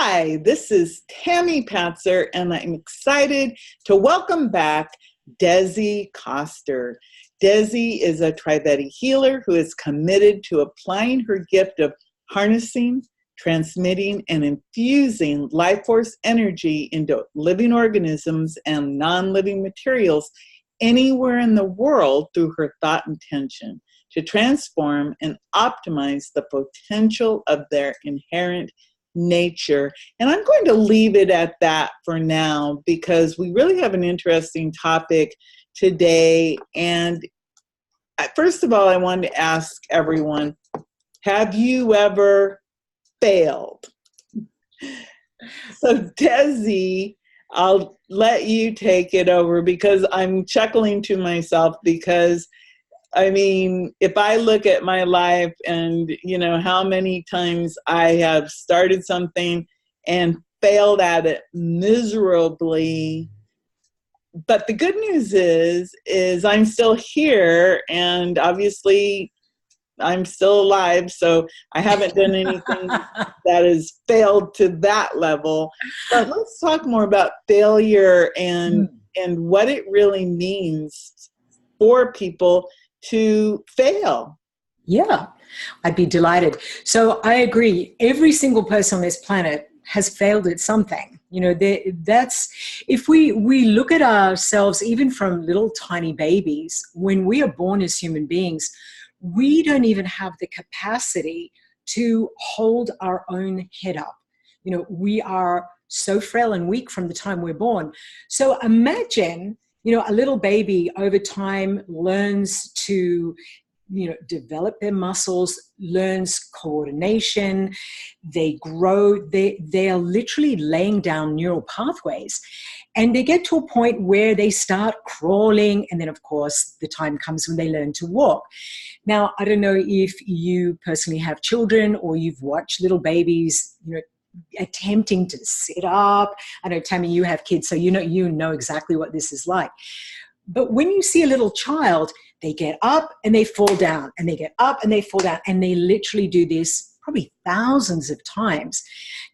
Hi, this is Tammy Patzer, and I'm excited to welcome back Dezi Koster. Dezi is a Trivedi healer who is committed to applying her gift of harnessing, transmitting, and infusing life force energy into living organisms and non-living materials anywhere in the world through her thought intention to transform and optimize the potential of their inherent nature. And I'm going to leave it at that for now because we really have an interesting topic today. And first of all, I wanted to ask everyone, have you ever failed? So Dezi, I'll let you take it over because I'm chuckling to myself because I mean, if I look at my life and, how many times I have started something and failed at it miserably. But the good news is I'm still here and obviously I'm still alive. So I haven't done anything that has failed to that level. But let's talk more about failure and what it really means for people to fail. Yeah, I'd be delighted. So I agree. Every single person on this planet has failed at something. That's if we look at ourselves, even from little tiny babies, when we are born as human beings, we don't even have the capacity to hold our own head up. We are so frail and weak from the time we're born. So imagine a little baby over time learns to, develop their muscles, learns coordination, they grow, they are literally laying down neural pathways. And they get to a point where they start crawling. And then, of course, the time comes when they learn to walk. Now, I don't know if you personally have children or you've watched little babies, attempting to sit up. I know, Tammy, you have kids, so you know exactly what this is like. But when you see a little child, they get up and they fall down, and they get up and they fall down, and they literally do this probably thousands of times.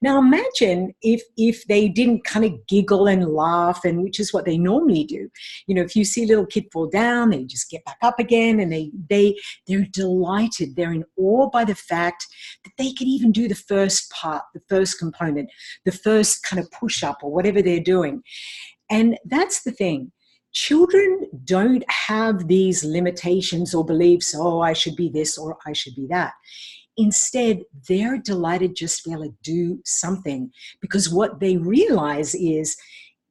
Now imagine if they didn't kind of giggle and laugh, and which is what they normally do. If you see a little kid fall down, they just get back up again, and they're delighted. They're in awe by the fact that they can even do the first part, the first component, the first kind of push-up or whatever they're doing. And that's the thing. Children don't have these limitations or beliefs, oh, I should be this or I should be that. Instead, they're delighted just to be able to do something because what they realize is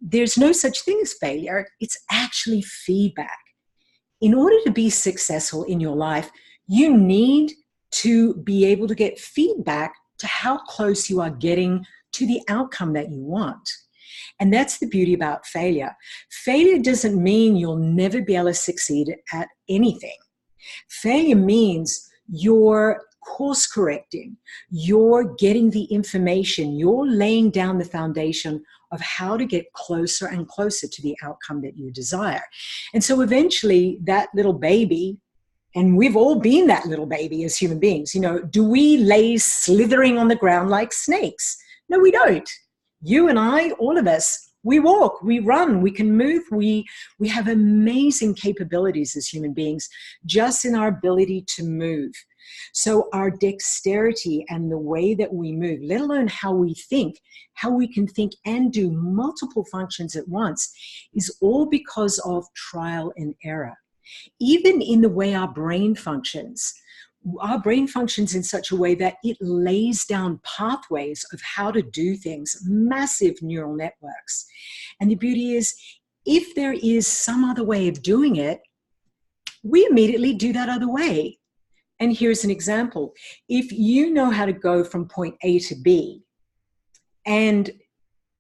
there's no such thing as failure. It's actually feedback. In order to be successful in your life, you need to be able to get feedback to how close you are getting to the outcome that you want. And that's the beauty about failure. Failure doesn't mean you'll never be able to succeed at anything. Failure means you're course correcting, you're getting the information, you're laying down the foundation of how to get closer and closer to the outcome that you desire. And so eventually that little baby, and we've all been that little baby as human beings, do we lay slithering on the ground like snakes? No, we don't. You and I, all of us, we walk, we run, we can move, we have amazing capabilities as human beings just in our ability to move. So our dexterity and the way that we move, let alone how we think, how we can think and do multiple functions at once, is all because of trial and error. Even in the way our brain functions in such a way that it lays down pathways of how to do things, massive neural networks. And the beauty is, if there is some other way of doing it, we immediately do that other way. And here's an example. If you know how to go from point A to B, and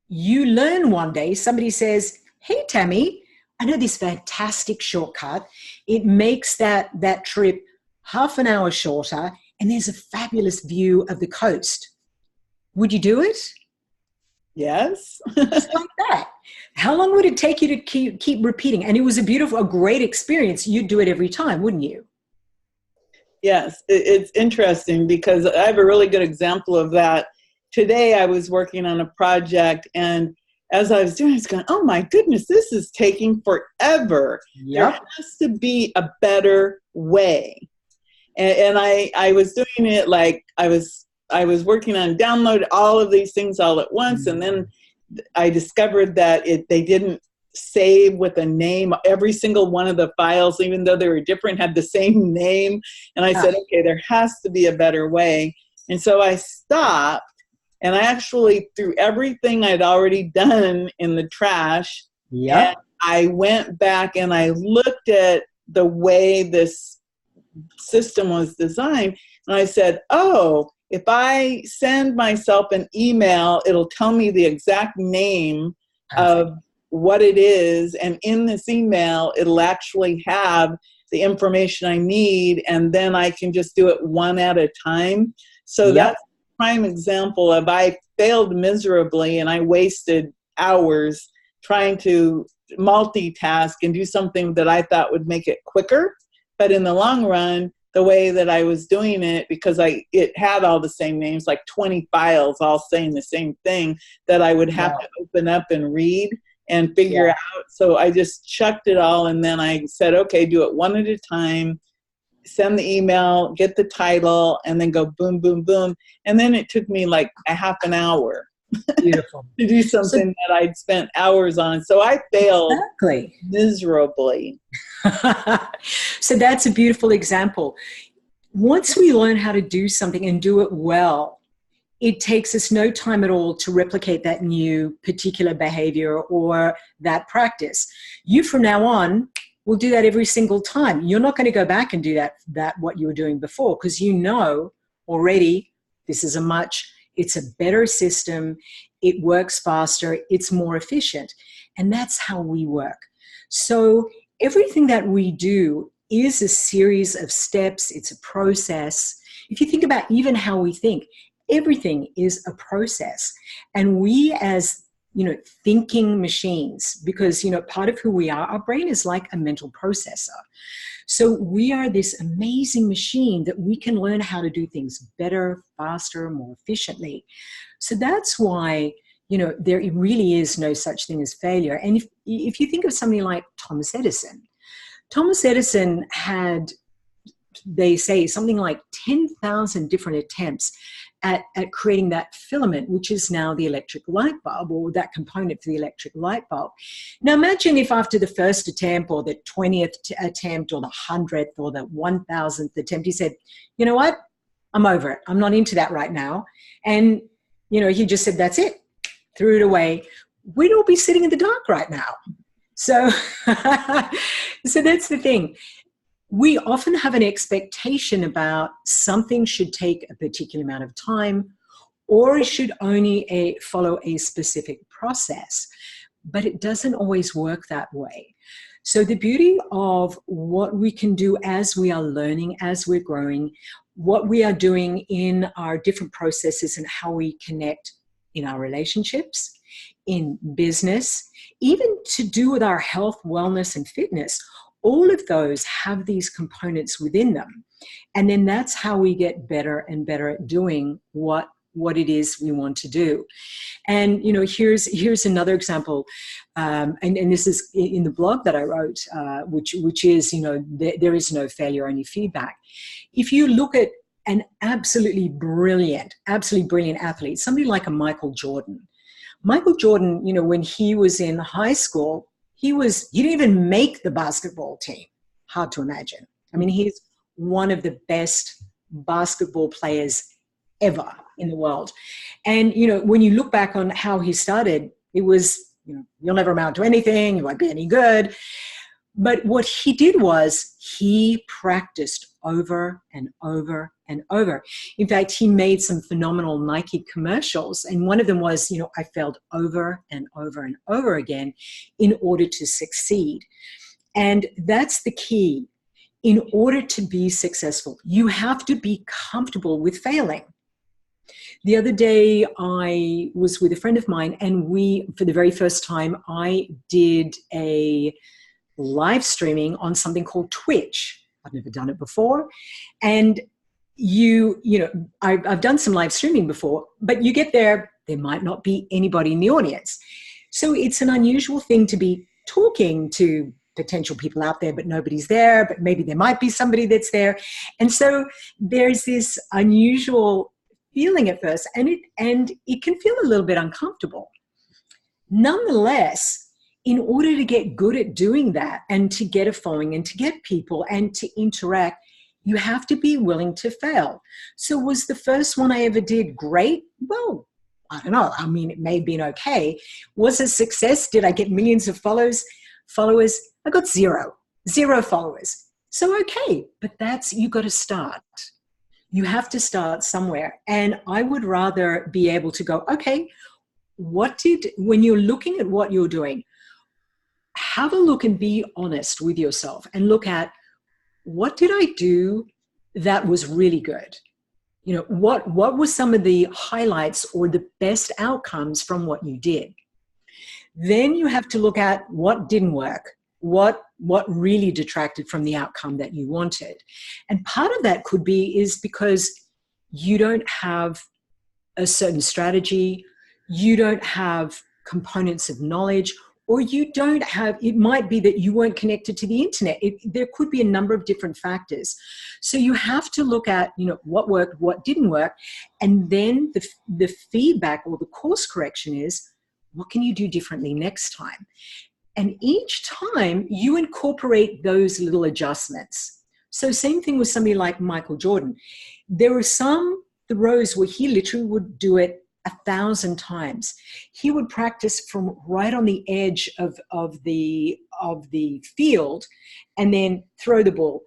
you learn one day, somebody says, hey, Tammy, I know this fantastic shortcut. It makes that trip half an hour shorter, and there's a fabulous view of the coast. Would you do it? Yes. Just like that. How long would it take you to keep repeating? And it was a great experience. You'd do it every time, wouldn't you? Yes, it's interesting because I have a really good example of that. today I was working on a project, and as I was doing, I was going, oh my goodness, this is taking forever. There Yep. has to be a better way. And I was doing it like I was working on download all of these things all at once. And then I discovered that they didn't save with a name. Every single one of the files, even though they were different, had the same name. And I said, okay, there has to be a better way. And so I stopped, and I actually threw everything I'd already done in the trash. Yep. And I went back and I looked at the way this system was designed. And I said, oh, if I send myself an email, it'll tell me the exact name of what it is. And in this email, it'll actually have the information I need. And then I can just do it one at a time. So that's a prime example of I failed miserably and I wasted hours trying to multitask and do something that I thought would make it quicker. But in the long run, the way that I was doing it, because it had all the same names, like 20 files all saying the same thing, that I would have to open up and read and figure out. So I just chucked it all, and then I said, okay, do it one at a time, send the email, get the title, and then go boom, boom, boom. And then it took me like a half an hour. Beautiful. To do something that I'd spent hours on. So I failed miserably. So that's a beautiful example. Once we learn how to do something and do it well, it takes us no time at all to replicate that new particular behavior or that practice. You from now on will do that every single time. You're not going to go back and do that what you were doing before, because you know already it's a better system, it works faster, it's more efficient. And that's how we work. So everything that we do is a series of steps, it's a process. If you think about even how we think, everything is a process. And we as, thinking machines, because, part of who we are, our brain is like a mental processor. So we are this amazing machine that we can learn how to do things better, faster, more efficiently. So that's why, there really is no such thing as failure. And if you think of somebody like Thomas Edison had, they say, something like 10,000 different attempts at creating that filament, which is now the electric light bulb, or that component for the electric light bulb. Now imagine if after the first attempt or the 20th attempt or the 100th or the 1000th attempt, he said, you know what, I'm over it. I'm not into that right now. And, he just said, that's it, threw it away. We'd all be sitting in the dark right now. So, so that's the thing. We often have an expectation about something should take a particular amount of time, or it should only follow a specific process, but it doesn't always work that way. So the beauty of what we can do as we are learning, as we're growing, what we are doing in our different processes and how we connect in our relationships, in business, even to do with our health, wellness, and fitness, all of those have these components within them. And then that's how we get better and better at doing what it is we want to do. And, here's another example. And this is in the blog that I wrote, which is, there is no failure, only feedback. If you look at an absolutely brilliant athlete, somebody like a Michael Jordan, when he was in high school, he didn't even make the basketball team. Hard to imagine. I mean, he's one of the best basketball players ever in the world. And, when you look back on how he started, it was, you'll never amount to anything, you won't be any good. But what he did was he practiced over and over and over. In fact, he made some phenomenal Nike commercials. And one of them was, I failed over and over and over again in order to succeed. And that's the key. In order to be successful, you have to be comfortable with failing. The other day, I was with a friend of mine, and for the very first time, I did a live streaming on something called Twitch. I've never done it before. And, you know, I've done some live streaming before, but you get there might not be anybody in the audience. So it's an unusual thing to be talking to potential people out there, but nobody's there, but maybe there might be somebody that's there. And so there's this unusual feeling at first, and it can feel a little bit uncomfortable. Nonetheless, in order to get good at doing that and to get a following and to get people and to interact, you have to be willing to fail. So was the first one I ever did great? Well, I don't know. I mean, it may have been okay. Was it a success? Did I get millions of followers? I got zero followers. So, okay, but you got to start. You have to start somewhere. And I would rather be able to go, okay, when you're looking at what you're doing, have a look and be honest with yourself and look at, what did I do that was really good? You know, what were some of the highlights or the best outcomes from what you did? Then you have to look at what didn't work, what really detracted from the outcome that you wanted. And part of that is because you don't have a certain strategy, you don't have components of knowledge, or you don't have, it might be that you weren't connected to the internet. There could be a number of different factors. So you have to look at, you know, what worked, what didn't work. And then the feedback or the course correction is, what can you do differently next time? And each time you incorporate those little adjustments. So same thing with somebody like Michael Jordan. There were some throws where he literally would do it 1,000 times. He would practice from right on the edge of the field and then throw the ball,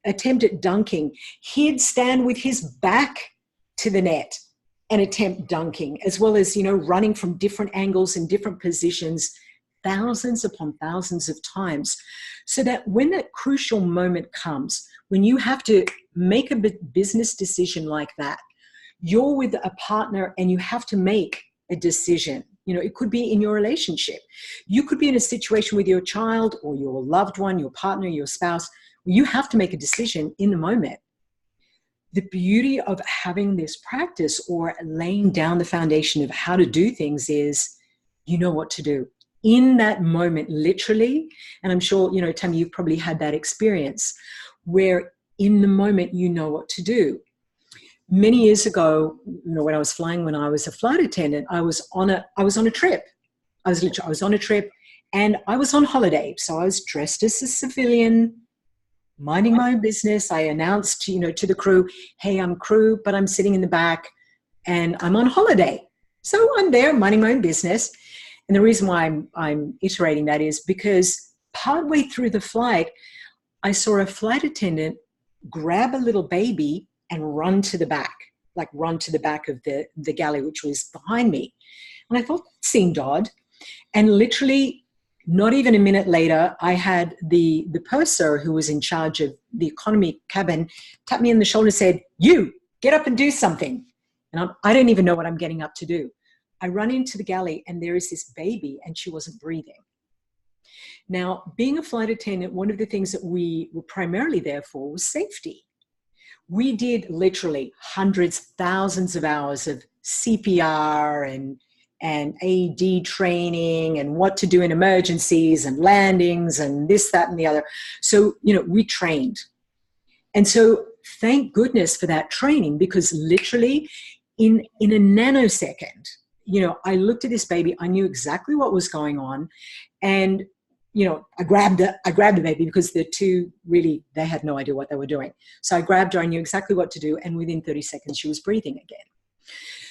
attempt at dunking. He'd stand with his back to the net and attempt dunking, as well as, you know, running from different angles and different positions, thousands upon thousands of times. So that when that crucial moment comes, when you have to make a business decision like that, you're with a partner and you have to make a decision. You know, it could be in your relationship. You could be in a situation with your child or your loved one, your partner, your spouse, where you have to make a decision in the moment. The beauty of having this practice or laying down the foundation of how to do things is, you know what to do in that moment, literally. And I'm sure, you know, Tammy, you've probably had that experience where in the moment, you know what to do. Many years ago, you know, when I was a flight attendant, I was on a trip. I was on a trip and I was on holiday. So I was dressed as a civilian, minding my own business. I announced, you know, to the crew, hey, I'm crew, but I'm sitting in the back and I'm on holiday. So I'm there minding my own business. And the reason why I'm iterating that is because partway through the flight, I saw a flight attendant grab a little baby and run to the back of the galley, which was behind me. And I thought that seemed odd. And literally not even a minute later, I had the purser who was in charge of the economy cabin tap me on the shoulder and said, you, get up and do something. And I don't even know what I'm getting up to do. I run into the galley and there is this baby and she wasn't breathing. Now, being a flight attendant, one of the things that we were primarily there for was safety. We did literally hundreds, thousands of hours of CPR and AED training and what to do in emergencies and landings and this, that, and the other. So, you know, we trained. And so thank goodness for that training, because literally in a nanosecond, you know, I looked at this baby, I knew exactly what was going on. And you know, I grabbed the baby because the two really, they had no idea what they were doing. So I grabbed her, I knew exactly what to do. And within 30 seconds, she was breathing again.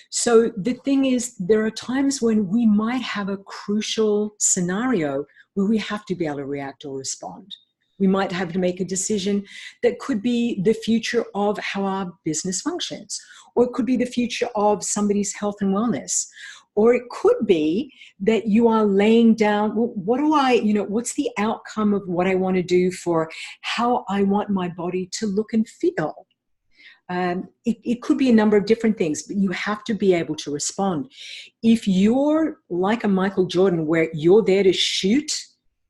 So the thing is, there are times when we might have a crucial scenario where we have to be able to react or respond. We might have to make a decision that could be the future of how our business functions, or it could be the future of somebody's health and wellness. Or it could be that you are laying down, well, what's the outcome of what I want to do for how I want my body to look and feel? It could be a number of different things, but you have to be able to respond. If you're like a Michael Jordan, where you're there to shoot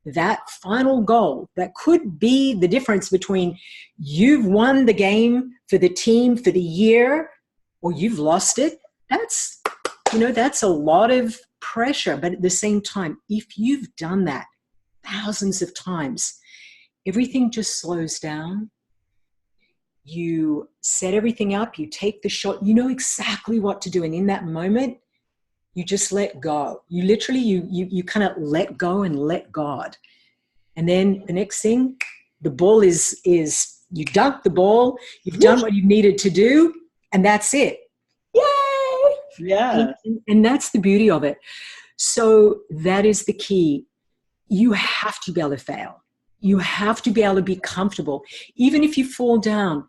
that final goal that could be the difference between you've won the game for the team for the year or you've lost it. That's, that's a lot of pressure. But at the same time, if you've done that thousands of times, everything just slows down. You set everything up, you take the shot, you know exactly what to do. And in that moment, you just let go. You literally, you kind of let go and let God. And then the next thing, the ball is you dunk the ball, you've done what you needed to do, and that's it. Yay! Yeah. And that's the beauty of it. So that is the key. You have to be able to fail. You have to be able to be comfortable. Even if you fall down,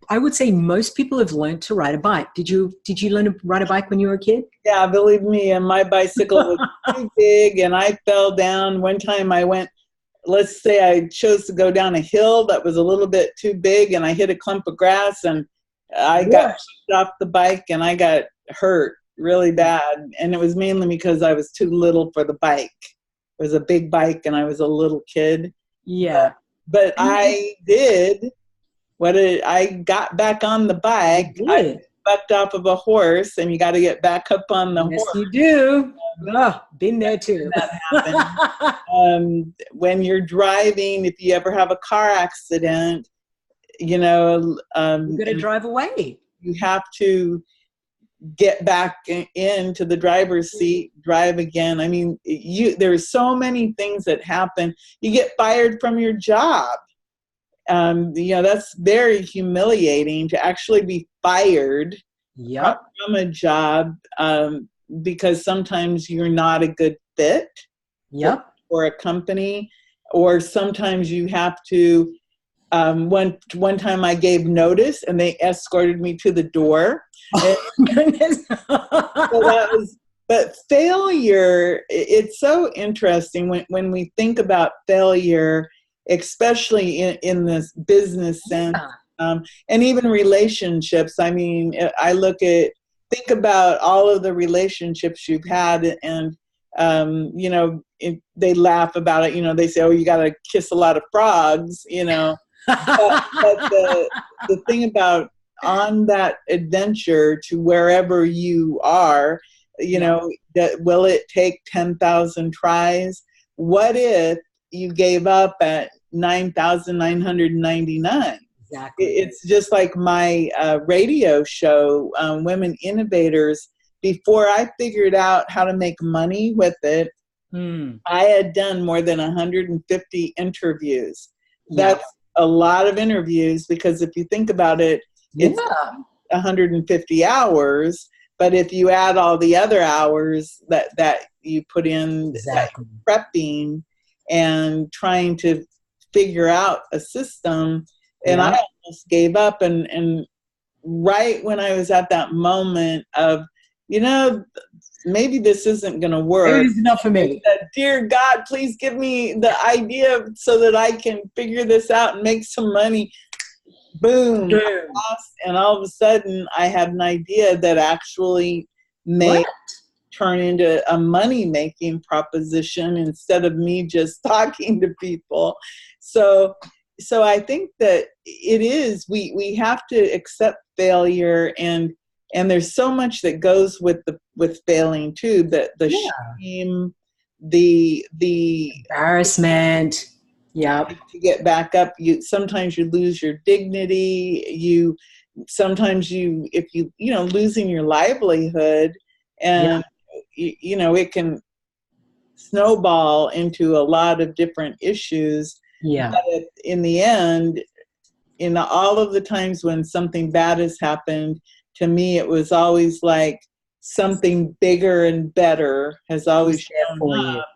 I would say most people have learned to ride a bike. Did you learn to ride a bike when you were a kid? Yeah, believe me, and my bicycle was too big and I fell down. One time I went, let's say I chose to go down a hill that was a little bit too big and I hit a clump of grass and I got pushed off the bike and I got hurt really bad. And it was mainly because I was too little for the bike. It was a big bike and I was a little kid. Yeah. But I did I got back on the bike. I bucked off of a horse and you got to get back up on the horse. Yes, you do. Been there too. That happened. When you're driving, if you ever have a car accident, you got to drive away. You have to get back into the driver's seat, drive again. I mean, there's so many things that happen. You get fired from your job. That's very humiliating to actually be fired from a job because sometimes you're not a good fit for a company, or sometimes you have to. One time I gave notice and they escorted me to the door. Oh, goodness. But failure, it's so interesting when we think about failure, especially in this business sense, and even relationships. I mean, think about all of the relationships you've had and, they laugh about it. They say, oh, you got to kiss a lot of frogs, but the thing about on that adventure to wherever you are, that will it take 10,000 tries? What if you gave up at 9,999? Exactly. It's just like my radio show, Women Innovators. Before I figured out how to make money with it, I had done more than 150 interviews. That's a lot of interviews because if you think about it, it's 150 hours. But if you add all the other hours that you put in, prepping and trying to figure out a system, and I almost gave up. And right when I was at that moment of, maybe this isn't going to work. It is enough for me. I said, dear God, please give me the idea so that I can figure this out and make some money. Boom. And all of a sudden I had an idea that actually turn into a money-making proposition instead of me just talking to people. So I think that it is, we have to accept failure, and there's so much that goes with failing too, the shame, the embarrassment. To get back up, sometimes you lose your dignity. Sometimes losing your livelihood, and it can snowball into a lot of different issues. But in the end, in all of the times when something bad has happened, to me, it was always like something bigger and better has always shown up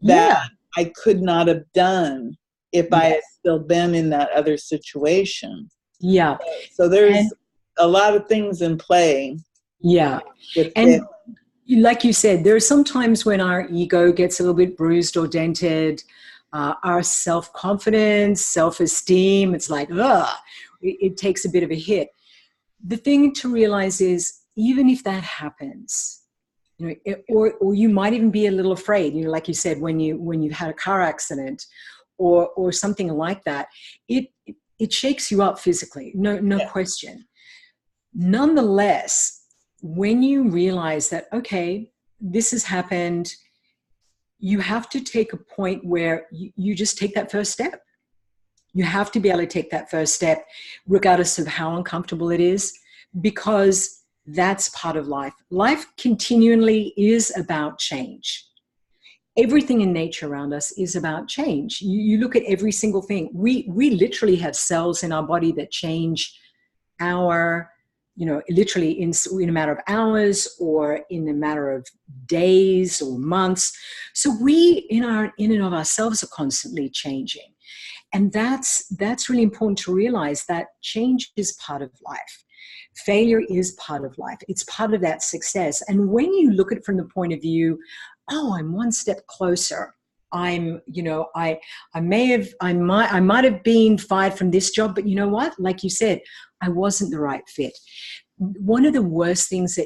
that I could not have done if I had still been in that other situation. Yeah. So there's a lot of things in play. Yeah. And like you said, there are some times when our ego gets a little bit bruised or dented, our self-confidence, self-esteem, it's like, it takes a bit of a hit. The thing to realize is, even if that happens, or you might even be a little afraid, like you said, when you had a car accident or something like that. It shakes you up physically, no question. Nonetheless, when you realize that, okay, this has happened, you have to take a point where you just take that first step. You have to be able to take that first step, regardless of how uncomfortable it is, because that's part of life. Life continually is about change. Everything in nature around us is about change. You look at every single thing. We literally have cells in our body that change literally in a matter of hours or in a matter of days or months. So we in and of ourselves are constantly changing. And that's really important to realize, that change is part of life. Failure is part of life. It's part of that success. And when you look at it from the point of view, oh, I'm one step closer. I might have been fired from this job, but you know what? Like you said, I wasn't the right fit. One of the worst things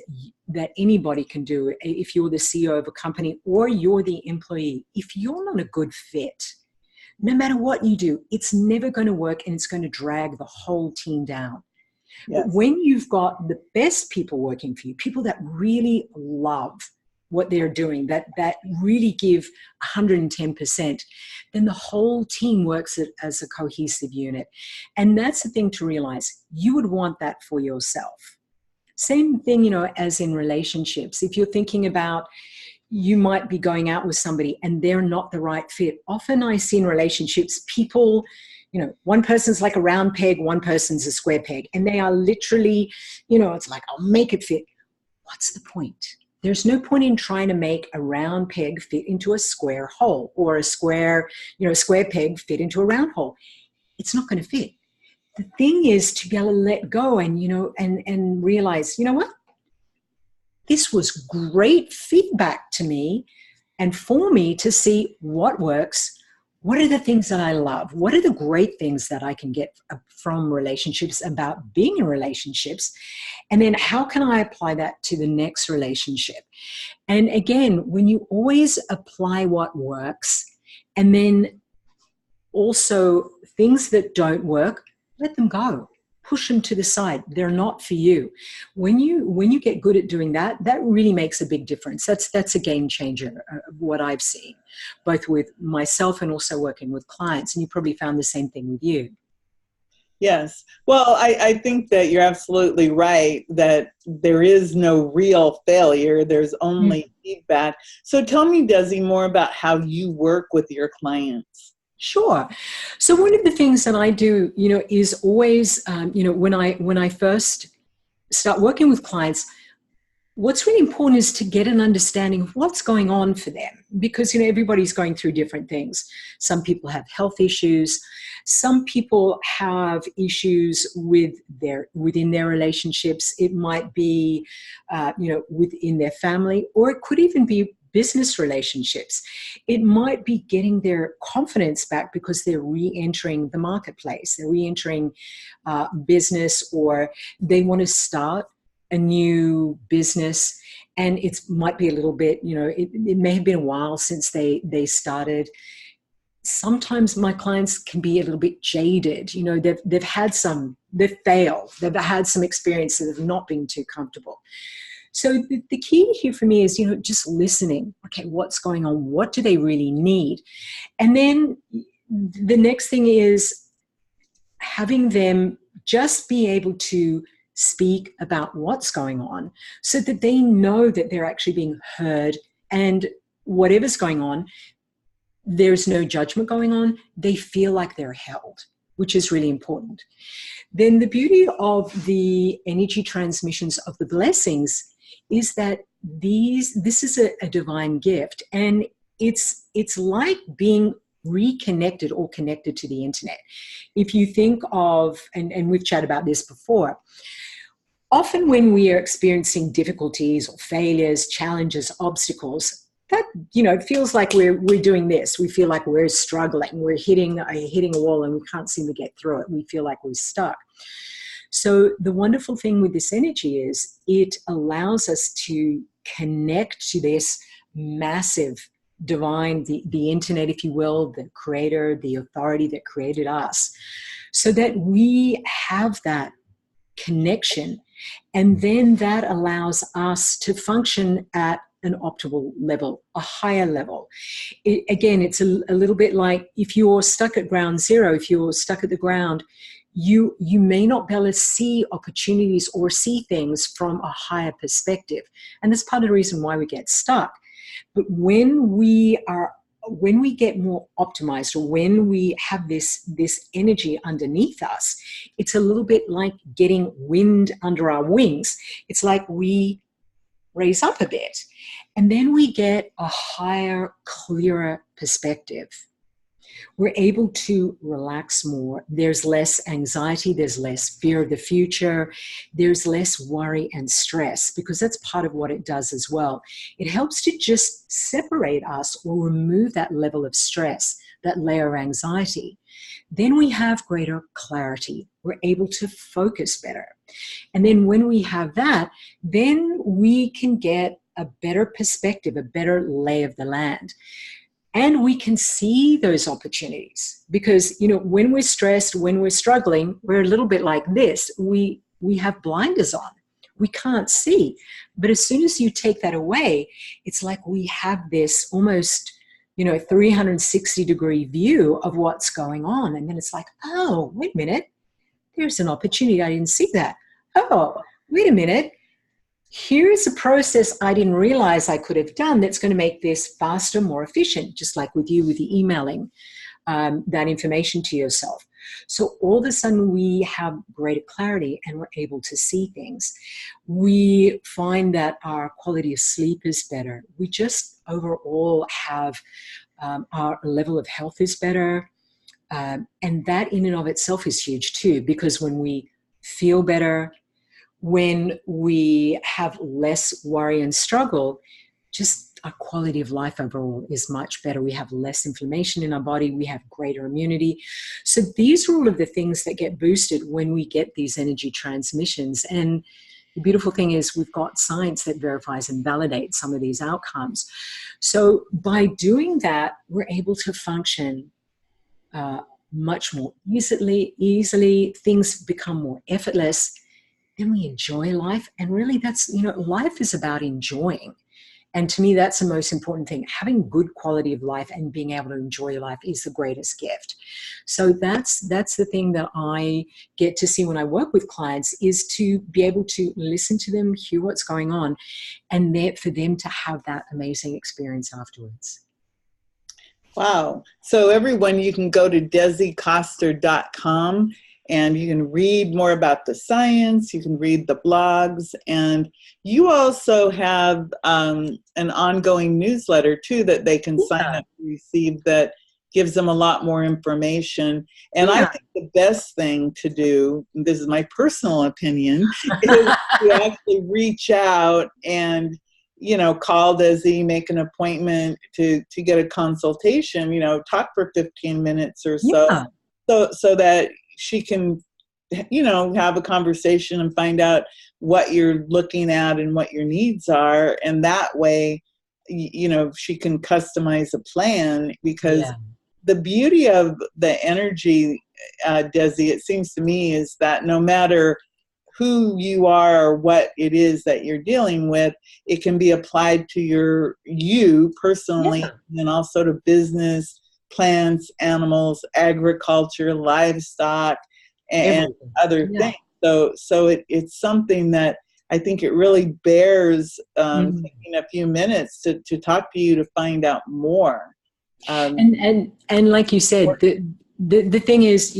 that anybody can do, if you're the CEO of a company or you're the employee, if you're not a good fit, no matter what you do, it's never going to work, and it's going to drag the whole team down. Yes. But when you've got the best people working for you, people that really love what they're doing, that really give 110%, then the whole team works as a cohesive unit. And that's the thing to realize. You would want that for yourself. Same thing, as in relationships. If you're thinking about, you might be going out with somebody and they're not the right fit. Often I see in relationships, people, one person's like a round peg, one person's a square peg, and they are literally, it's like, I'll make it fit. What's the point? There's no point in trying to make a round peg fit into a square hole, or a square peg fit into a round hole. It's not going to fit. The thing is to be able to let go and, and realize, you know what? This was great feedback to me and for me to see what works. What are the things that I love? What are the great things that I can get from relationships, about being in relationships? And then how can I apply that to the next relationship? And again, when you always apply what works, and then also things that don't work, let them go. Push them to the side. They're not for you. When you get good at doing that, that really makes a big difference. That's a game changer, what I've seen, both with myself and also working with clients. And you probably found the same thing with you. Yes. Well, I think that you're absolutely right, that there is no real failure. There's only feedback. So tell me, Dezi, more about how you work with your clients. Sure. So one of the things that I do, is always, when I first start working with clients, what's really important is to get an understanding of what's going on for them, because, everybody's going through different things. Some people have health issues. Some people have issues within their relationships. It might be, within their family, or it could even be business relationships. It might be getting their confidence back because they're re-entering the marketplace. They're re-entering business, or they want to start a new business, and it might be a little bit, it may have been a while since they started. Sometimes my clients can be a little bit jaded. They've failed. They've had some experiences of not being too comfortable. So the key here for me is, just listening. Okay, what's going on? What do they really need? And then the next thing is having them just be able to speak about what's going on, so that they know that they're actually being heard, and whatever's going on, there's no judgment going on. They feel like they're held, which is really important. Then the beauty of the energy transmissions of the blessings is that this is a divine gift, and it's like being reconnected or connected to the internet. If you think of, and we've chatted about this before, often when we are experiencing difficulties or failures, challenges, obstacles, that, it feels like we're doing this. We feel like we're struggling. We're hitting a wall and we can't seem to get through it. We feel like we're stuck. So the wonderful thing with this energy is it allows us to connect to this massive divine, the internet, if you will, the creator, the authority that created us, so that we have that connection. And then that allows us to function at an optimal level, a higher level. Again, it's a little bit like if you're stuck at ground zero, if you're stuck at the ground, you may not be able to see opportunities or see things from a higher perspective. And that's part of the reason why we get stuck. But when we get more optimized, or when we have this energy underneath us, it's a little bit like getting wind under our wings. It's like we raise up a bit, and then we get a higher, clearer perspective. We're able to relax more. There's less anxiety. There's less fear of the future. There's less worry and stress, because that's part of what it does as well. It helps to just separate us or remove that level of stress, that layer of anxiety. Then we have greater clarity. We're able to focus better. And then when we have that, then we can get a better perspective, a better lay of the land. And we can see those opportunities, because, when we're stressed, when we're struggling, we're a little bit like this. We have blinders on. We can't see. But as soon as you take that away, it's like we have this almost, 360-degree view of what's going on. And then it's like, oh, wait a minute. There's an opportunity. I didn't see that. Oh, wait a minute. Here's a process I didn't realize I could have done that's going to make this faster, more efficient, just like with you, with the emailing that information to yourself. So all of a sudden we have greater clarity and we're able to see things. We find that our quality of sleep is better. We just overall have our level of health is better. And that in and of itself is huge too, because when we feel better, when we have less worry and struggle, just our quality of life overall is much better. We have less inflammation in our body. We have greater immunity. So these are all of the things that get boosted when we get these energy transmissions. And the beautiful thing is we've got science that verifies and validates some of these outcomes. So by doing that, we're able to function much more easily. Things become more effortless. Then we enjoy life. And really that's, life is about enjoying. And to me, that's the most important thing. Having good quality of life and being able to enjoy life is the greatest gift. So that's the thing that I get to see when I work with clients, is to be able to listen to them, hear what's going on, and for them to have that amazing experience afterwards. Wow. So everyone, you can go to DeziKoster.com and you can read more about the science. You can read the blogs. And you also have an ongoing newsletter, too, that they can sign up to receive, that gives them a lot more information. And I think the best thing to do, and this is my personal opinion, is to actually reach out and call Dezi, make an appointment to get a consultation, talk for 15 minutes or so, so that she can, have a conversation and find out what you're looking at and what your needs are. And that way, she can customize a plan, because the beauty of the energy, Dezi, it seems to me, is that no matter who you are or what it is that you're dealing with, it can be applied to you personally, and also to business, plants, animals, agriculture, livestock, and other things. So it's something that I think it really bears taking a few minutes to talk to you to find out more. And like you said, the thing is,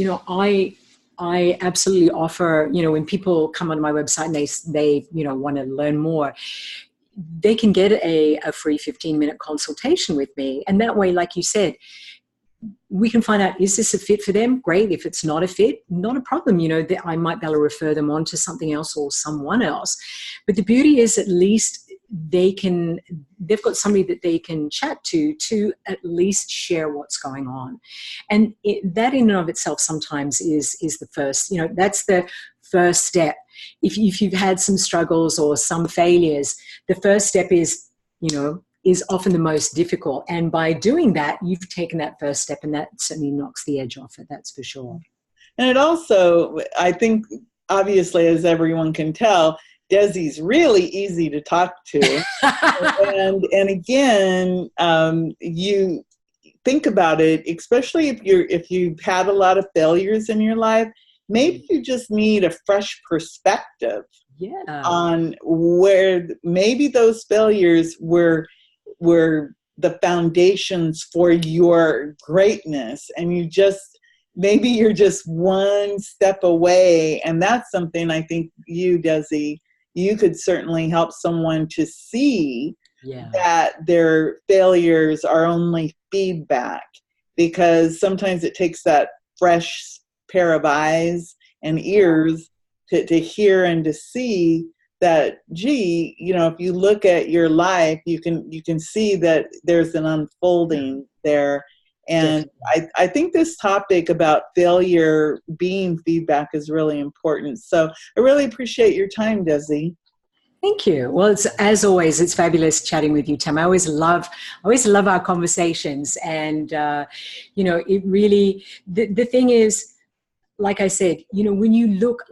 I absolutely offer, when people come on my website and they want to learn more, they can get a free 15-minute consultation with me. And that way, like you said, we can find out, is this a fit for them? Great. If it's not a fit, not a problem. I might be able to refer them on to something else or someone else. But the beauty is, at least they've got somebody that they can chat to at least share what's going on. And that in and of itself sometimes is the first, that's the first step. If you've had some struggles or some failures, the first step is, is often the most difficult. And by doing that, you've taken that first step, and that certainly knocks the edge off it, that's for sure. And it also, I think, obviously, as everyone can tell, Dezi's really easy to talk to. and again, you think about it, especially if you've had a lot of failures in your life, maybe you just need a fresh perspective on where maybe those failures were the foundations for your greatness, and maybe you're just one step away. And that's something I think Dezi, you could certainly help someone to see that their failures are only feedback, because sometimes it takes that fresh pair of eyes and ears to hear and to see that, gee, if you look at your life, you can see that there's an unfolding there. And I think this topic about failure being feedback is really important. So I really appreciate your time, Dezi. Thank you. Well, as always, it's fabulous chatting with you, Tam. I always love our conversations. And, it really, the thing is, like I said, when you look,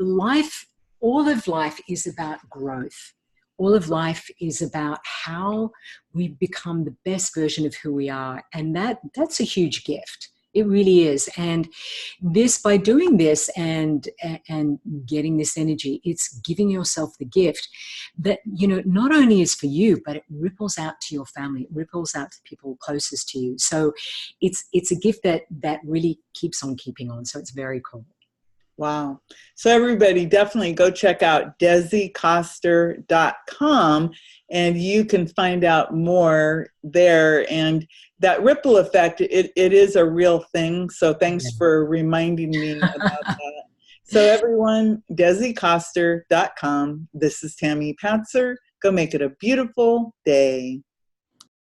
all of life is about growth. All of life is about how we become the best version of who we are. And that's a huge gift. It really is. And by doing this and getting this energy, it's giving yourself the gift that, not only is for you, but it ripples out to your family. It ripples out to people closest to you. So it's a gift that really keeps on keeping on. So it's very cool. Wow. So everybody definitely go check out DeziKoster.com, and you can find out more there. And that ripple effect, it is a real thing. So thanks for reminding me about that. So everyone, DeziKoster.com. This is Tammy Patzer. Go make it a beautiful day.